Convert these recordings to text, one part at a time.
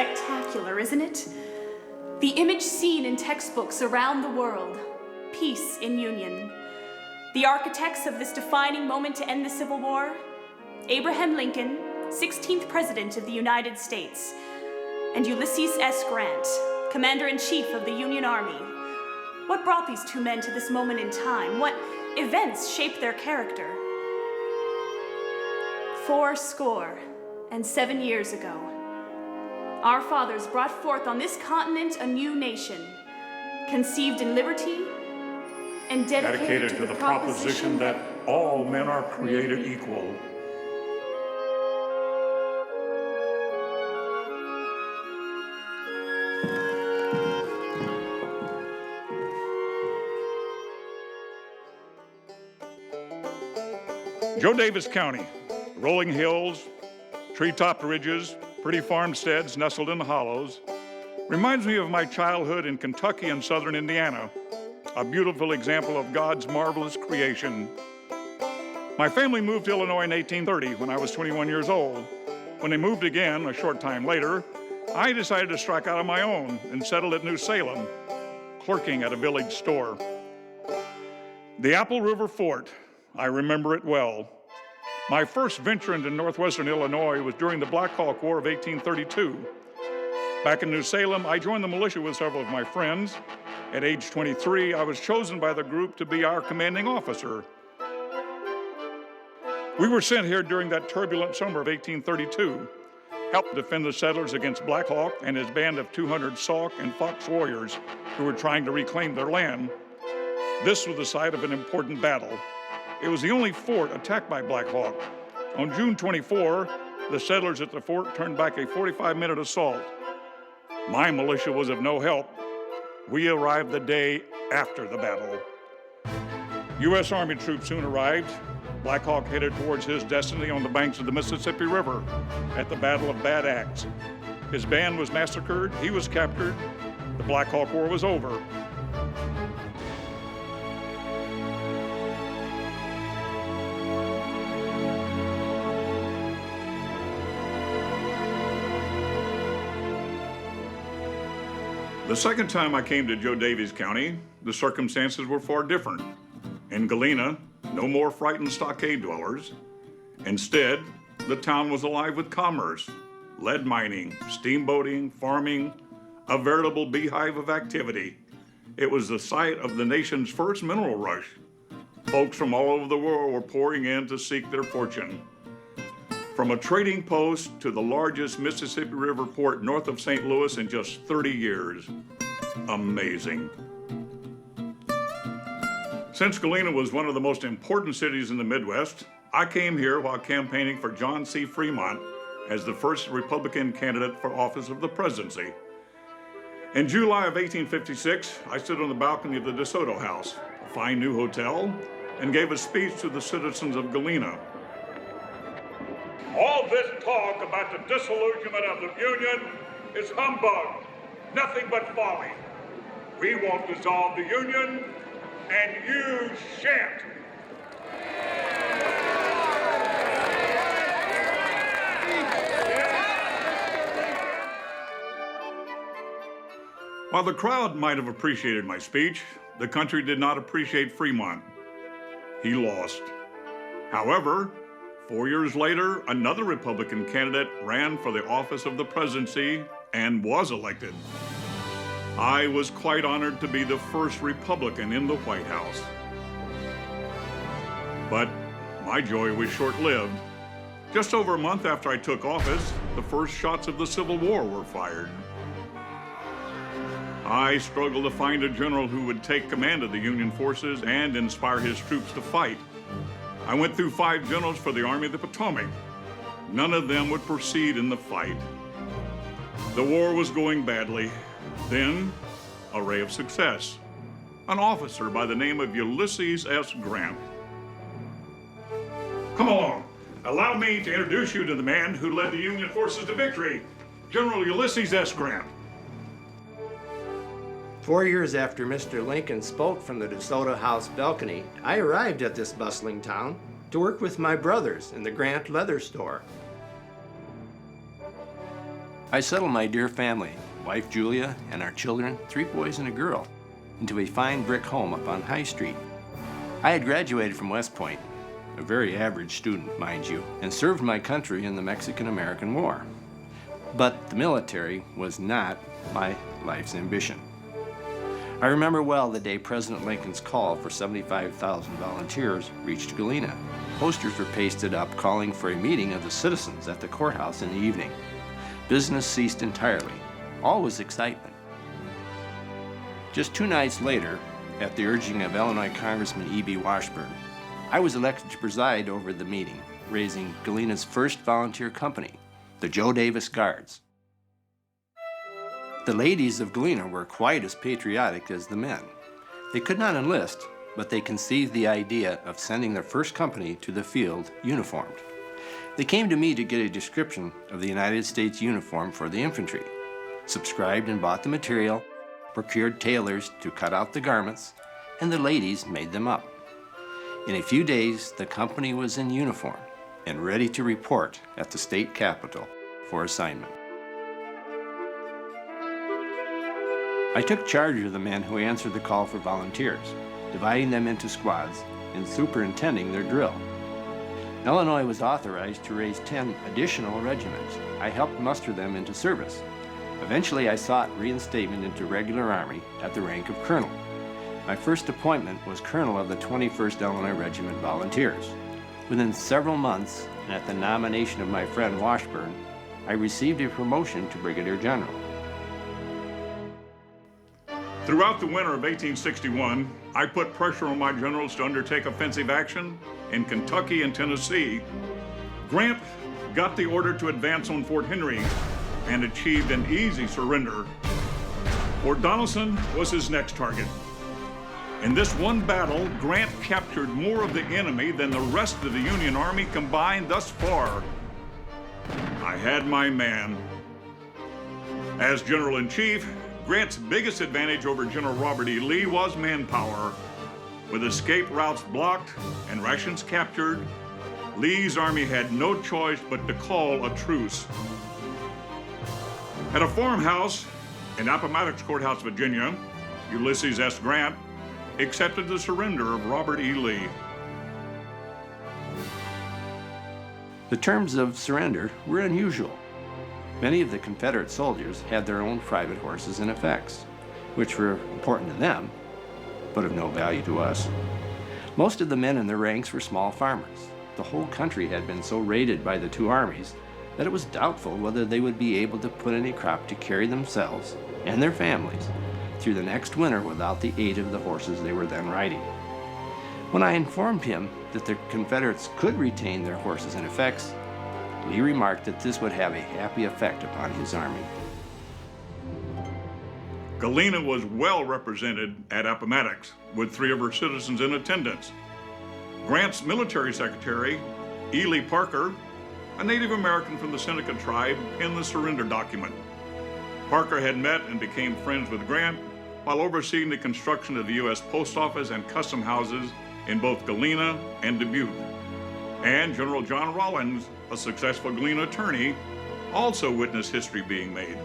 spectacular, isn't it? The image seen in textbooks around the world, peace in union. The architects of this defining moment to end the Civil War, Abraham Lincoln, 16th President of the United States, and Ulysses S. Grant, Commander-in-Chief of the Union Army. What brought these two men to this moment in time? What events shaped their character? 77 years ago, our fathers brought forth on this continent a new nation, conceived in liberty and dedicated to the proposition that all men are created equal. Joe Davis County, rolling hills, treetop ridges, pretty farmsteads nestled in the hollows, reminds me of my childhood in Kentucky and southern Indiana, a beautiful example of God's marvelous creation. My family moved to Illinois in 1830 when I was 21 years old. When they moved again a short time later, I decided to strike out on my own and settled at New Salem, clerking at a village store. The Apple River Fort, I remember it well. My first venture into northwestern Illinois was during the Black Hawk War of 1832. Back in New Salem, I joined the militia with several of my friends. At age 23, I was chosen by the group to be our commanding officer. We were sent here during that turbulent summer of 1832, helped defend the settlers against Black Hawk and his band of 200 Sauk and Fox warriors who were trying to reclaim their land. This was the site of an important battle. It was the only fort attacked by Black Hawk. On June 24, the settlers at the fort turned back a 45-minute assault. My militia was of no help. We arrived the day after the battle. U.S. Army troops soon arrived. Black Hawk headed towards his destiny on the banks of the Mississippi River at the Battle of Bad Axe. His band was massacred, he was captured, the Black Hawk War was over. The second time I came to Joe Daviess County, the circumstances were far different. In Galena, no more frightened stockade dwellers. Instead, the town was alive with commerce, lead mining, steamboating, farming, a veritable beehive of activity. It was the site of the nation's first mineral rush. Folks from all over the world were pouring in to seek their fortune. From a trading post to the largest Mississippi River port north of St. Louis in just 30 years. Amazing. Since Galena was one of the most important cities in the Midwest, I came here while campaigning for John C. FREMONT as the first Republican candidate for office of the presidency. In July of 1856, I stood on the balcony of the DeSoto House, a fine new hotel, and gave a speech to the citizens of Galena. All this talk about the disillusionment of the Union is humbug, nothing but folly. We won't dissolve the Union, and you shan't. While the crowd might have appreciated my speech, the country did not appreciate Fremont. He lost. However, 4 years later, another Republican candidate ran for the office of the presidency and was elected. I was quite honored to be the first Republican in the White House. But my joy was short-lived. Just over a month after I took office, the first shots of the Civil War were fired. I struggled to find a general who would take command of the Union forces and inspire his troops to fight. I went through 5 generals for the Army of the Potomac. None of them would proceed in the fight. The war was going badly. Then, a ray of success. An officer by the name of Ulysses S. Grant. Come along. Allow me to introduce you to the man who led the Union forces to victory, General Ulysses S. Grant. 4 years after Mr. Lincoln spoke from the DeSoto House balcony, I arrived at this bustling town to work with my brothers in the Grant leather store. I settled my dear family, wife Julia and our children, 3 boys and a girl, into a fine brick home up on High Street. I had graduated from West Point, a very average student, mind you, and served my country in the Mexican-American War. But the military was not my life's ambition. I remember well the day President Lincoln's call for 75,000 volunteers reached Galena. Posters were pasted up calling for a meeting of the citizens at the courthouse in the evening. Business ceased entirely. All was excitement. Just 2 nights later, at the urging of Illinois Congressman E.B. Washburn, I was elected to preside over the meeting, raising Galena's first volunteer company, the Joe Davis Guards. The ladies of Galena were quite as patriotic as the men. They could not enlist, but they conceived the idea of sending their first company to the field uniformed. They came to me to get a description of the United States uniform for the infantry, subscribed and bought the material, procured tailors to cut out the garments, and the ladies made them up. In a few days, the company was in uniform and ready to report at the state capitol for assignment. I took charge of the men who answered the call for volunteers, dividing them into squads and superintending their drill. Illinois was authorized to raise 10 additional regiments. I helped muster them into service. Eventually, I sought reinstatement into regular Army at the rank of colonel. My first appointment was colonel of the 21st Illinois Regiment Volunteers. Within several months, and at the nomination of my friend Washburn, I received a promotion to brigadier general. Throughout the winter of 1861, I put pressure on my generals to undertake offensive action in Kentucky and Tennessee. Grant got the order to advance on Fort Henry and achieved an easy surrender. Fort Donelson was his next target. In this one battle, Grant captured more of the enemy than the rest of the Union Army combined thus far. I had my man. As General-in-Chief, Grant's biggest advantage over General Robert E. Lee was manpower. With escape routes blocked and rations captured, Lee's army had no choice but to call a truce. At a farmhouse in Appomattox Courthouse, Virginia, Ulysses S. Grant accepted the surrender of Robert E. Lee. The terms of surrender were unusual. Many of the Confederate soldiers had their own private horses and effects, which were important to them, but of no value to us. Most of the men in their ranks were small farmers. The whole country had been so raided by the 2 armies that it was doubtful whether they would be able to put any crop to carry themselves and their families through the next winter without the aid of the horses they were then riding. When I informed him that the Confederates could retain their horses and effects, Lee remarked that this would have a happy effect upon his army. Galena was well represented at Appomattox, with 3 of her citizens in attendance. Grant's military secretary, Ely Parker, a Native American from the Seneca tribe, penned the surrender document. Parker had met and became friends with Grant while overseeing the construction of the U.S. Post Office and Custom Houses in both Galena and Dubuque. And General John Rawlins, a successful Galena attorney, also witnessed history being made.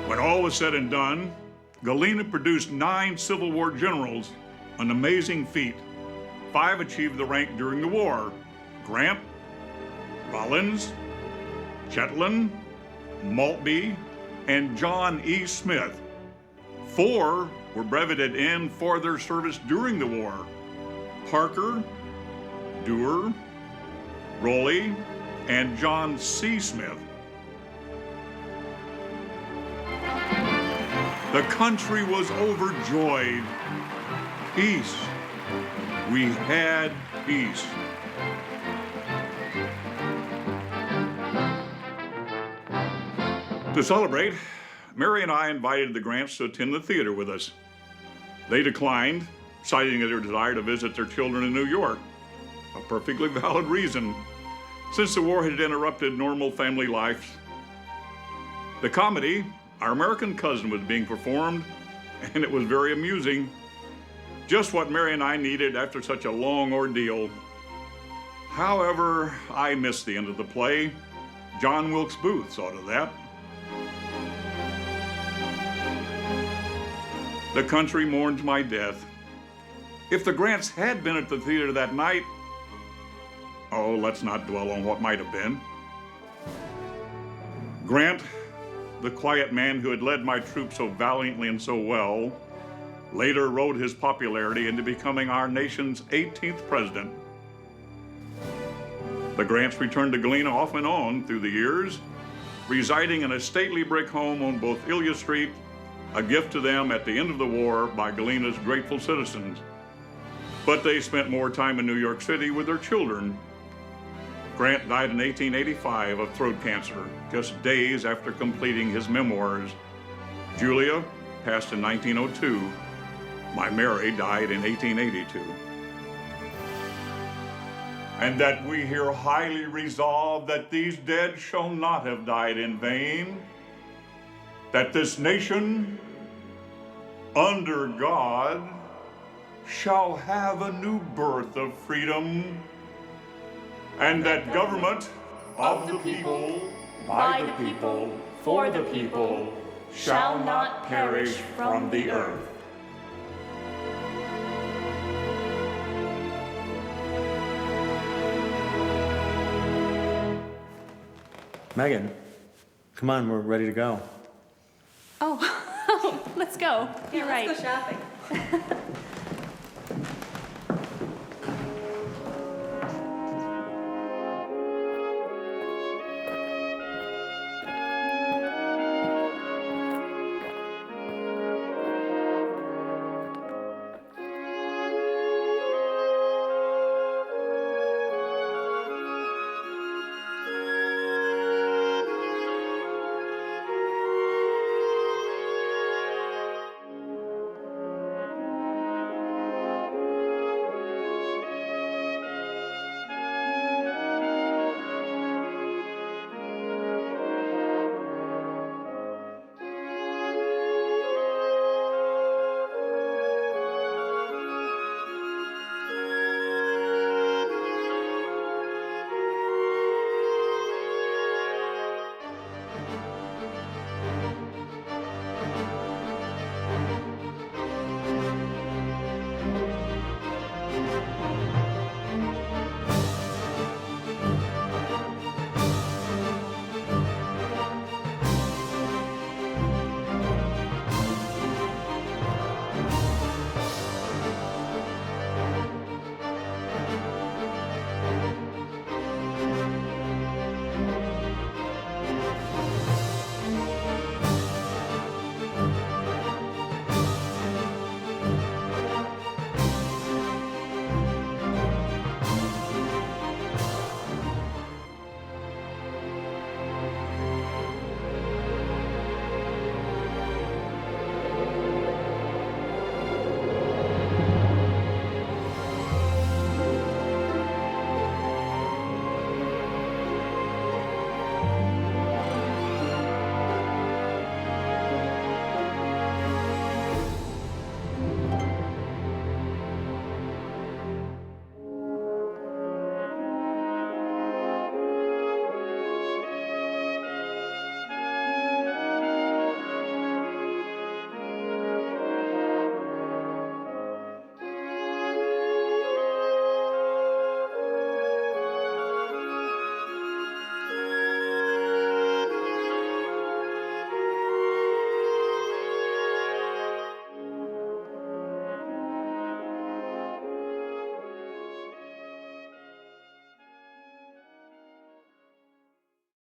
When all was said and done, Galena produced 9 Civil War generals, an amazing feat. 5 achieved the rank during the war: Grant, Rawlins, Chetland, Maltby, and John E. Smith. 4 were brevetted in for their service during the war: Parker, Dewar, Rowley, and John C. Smith. The country was overjoyed. Peace. We had peace. To celebrate, Mary and I invited the Grants to attend the theater with us. They declined, citing their desire to visit their children in New York, a perfectly valid reason, since the war had interrupted normal family life. The comedy, Our American Cousin, was being performed, and it was very amusing. Just what Mary and I needed after such a long ordeal. However, I missed the end of the play, John Wilkes Booth saw to that. The country mourns my death. If the Grants had been at the theater that night, oh, let's not dwell on what might have been. Grant, the quiet man who had led my troops so valiantly and so well, later rode his popularity into becoming our nation's 18th president. The Grants returned to Galena off and on through the years, residing in a stately brick home on both Ilya Street, a gift to them at the end of the war by Galena's grateful citizens. But they spent more time in New York City with their children. Grant died in 1885 of throat cancer, just days after completing his memoirs. Julia passed in 1902. My Mary died in 1882. And that we here highly resolve that these dead shall not have died in vain, that this nation, under God, shall have a new birth of freedom, and that government of the people, by the people, for the people, shall not perish from the earth. Megan, come on, we're ready to go. Oh, let's go. You're right. Let's go shopping.